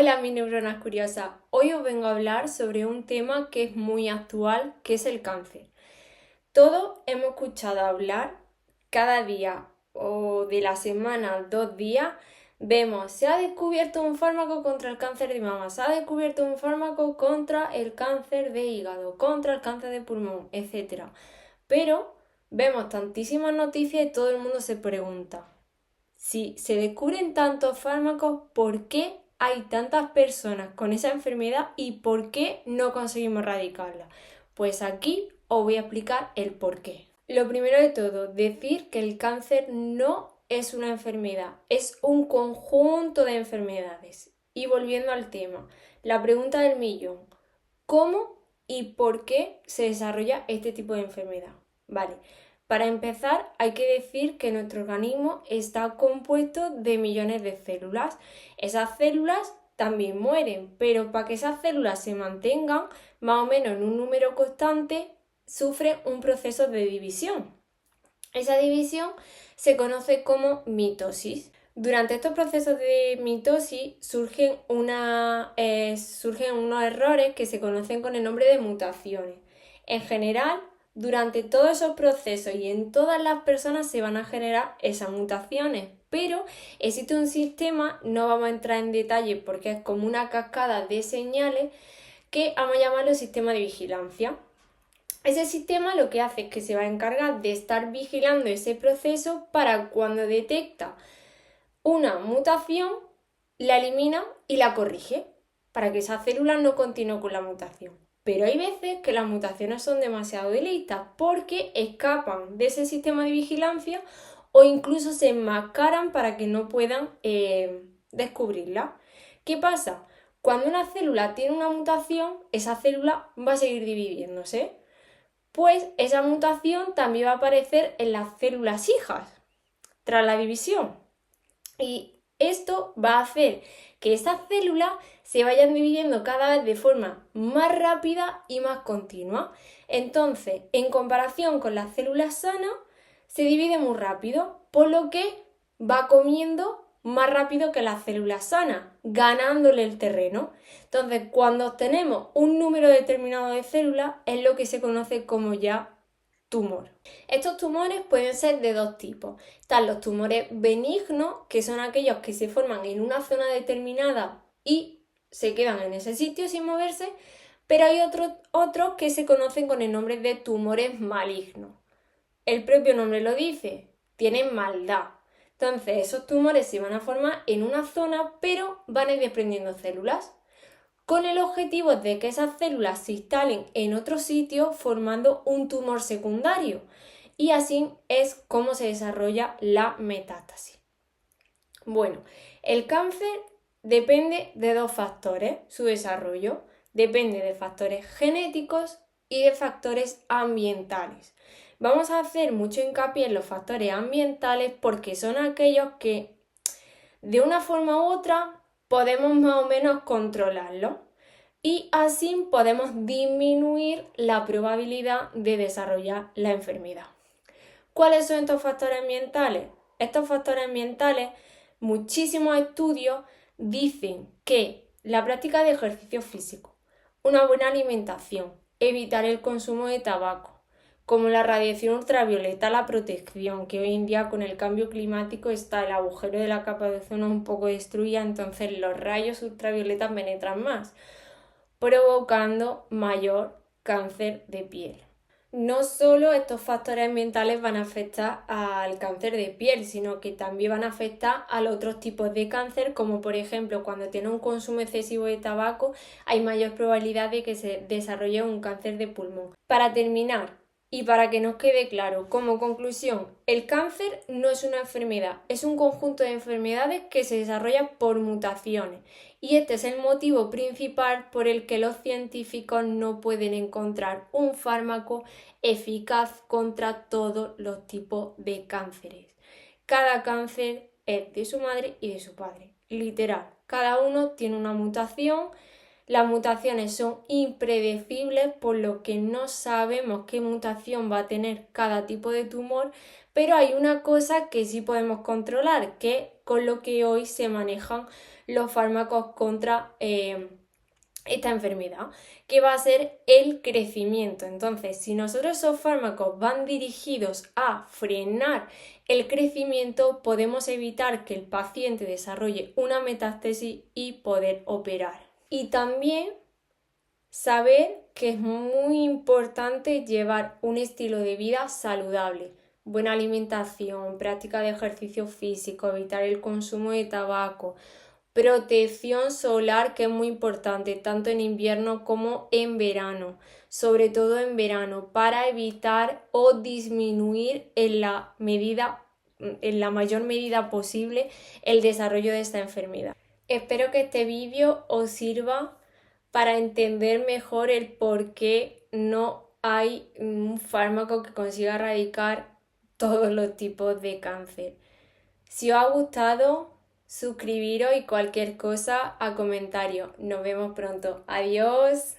Hola mis neuronas curiosas, hoy os vengo a hablar sobre un tema que es muy actual, que es el cáncer. Todos hemos escuchado hablar cada día o de la semana, 2 días, vemos, se ha descubierto un fármaco contra el cáncer de mama, se ha descubierto un fármaco contra el cáncer de hígado, contra el cáncer de pulmón, etc. Pero vemos tantísimas noticias y todo el mundo se pregunta, si se descubren tantos fármacos, ¿por qué hay tantas personas con esa enfermedad y por qué no conseguimos erradicarla? Pues aquí os voy a explicar el por qué. Lo primero de todo, decir que el cáncer no es una enfermedad, es un conjunto de enfermedades. Y volviendo al tema, la pregunta del millón, ¿cómo y por qué se desarrolla este tipo de enfermedad? Vale, para empezar hay que decir que nuestro organismo está compuesto de millones de células. Esas células también mueren, pero para que esas células se mantengan más o menos en un número constante, sufren un proceso de división. Esa división se conoce como mitosis. Durante estos procesos de mitosis surgen unos errores que se conocen con el nombre de mutaciones. En general, durante todos esos procesos y en todas las personas se van a generar esas mutaciones, pero existe un sistema, no vamos a entrar en detalle porque es como una cascada de señales, que vamos a llamarlo sistema de vigilancia. Ese sistema lo que hace es que se va a encargar de estar vigilando ese proceso para cuando detecta una mutación, la elimina y la corrige para que esa célula no continúe con la mutación. Pero hay veces que las mutaciones son demasiado delictas porque escapan de ese sistema de vigilancia o incluso se enmascaran para que no puedan descubrirla. ¿Qué pasa? Cuando una célula tiene una mutación, esa célula va a seguir dividiéndose. Pues esa mutación también va a aparecer en las células hijas tras la división. Y esto va a hacer que esas células se vayan dividiendo cada vez de forma más rápida y más continua. Entonces, en comparación con las células sanas, se divide muy rápido, por lo que va comiendo más rápido que las células sanas, ganándole el terreno. Entonces, cuando obtenemos un número determinado de células, es lo que se conoce como ya tumor. Estos tumores pueden ser de dos tipos. Están los tumores benignos, que son aquellos que se forman en una zona determinada y se quedan en ese sitio sin moverse, pero hay otros que se conocen con el nombre de tumores malignos. El propio nombre lo dice, tienen maldad. Entonces esos tumores se van a formar en una zona, pero van a ir desprendiendo células, con el objetivo de que esas células se instalen en otro sitio formando un tumor secundario. Y así es como se desarrolla la metástasis. Bueno, el cáncer depende de dos factores, su desarrollo. Depende de factores genéticos y de factores ambientales. Vamos a hacer mucho hincapié en los factores ambientales porque son aquellos que de una forma u otra podemos más o menos controlarlo y así podemos disminuir la probabilidad de desarrollar la enfermedad. ¿Cuáles son estos factores ambientales? Estos factores ambientales, muchísimos estudios dicen que la práctica de ejercicio físico, una buena alimentación, evitar el consumo de tabaco, como la radiación ultravioleta, la protección, que hoy en día con el cambio climático está el agujero de la capa de ozono un poco destruida, entonces los rayos ultravioletas penetran más, provocando mayor cáncer de piel. No solo estos factores ambientales van a afectar al cáncer de piel, sino que también van a afectar a los otros tipos de cáncer, como por ejemplo cuando tiene un consumo excesivo de tabaco hay mayor probabilidad de que se desarrolle un cáncer de pulmón. Para terminar, y para que nos quede claro, como conclusión, el cáncer no es una enfermedad, es un conjunto de enfermedades que se desarrollan por mutaciones. Y este es el motivo principal por el que los científicos no pueden encontrar un fármaco eficaz contra todos los tipos de cánceres. Cada cáncer es de su madre y de su padre, literal. Cada uno tiene una mutación. Las mutaciones son impredecibles, por lo que no sabemos qué mutación va a tener cada tipo de tumor, pero hay una cosa que sí podemos controlar, que con lo que hoy se manejan los fármacos contra esta enfermedad, que va a ser el crecimiento. Entonces, si nosotros esos fármacos van dirigidos a frenar el crecimiento, podemos evitar que el paciente desarrolle una metástasis y poder operar. Y también saber que es muy importante llevar un estilo de vida saludable, buena alimentación, práctica de ejercicio físico, evitar el consumo de tabaco, protección solar, que es muy importante, tanto en invierno como en verano, sobre todo en verano, para evitar o disminuir en la mayor medida posible el desarrollo de esta enfermedad. Espero que este vídeo os sirva para entender mejor el por qué no hay un fármaco que consiga erradicar todos los tipos de cáncer. Si os ha gustado, suscribiros y cualquier cosa a comentario. Nos vemos pronto. Adiós.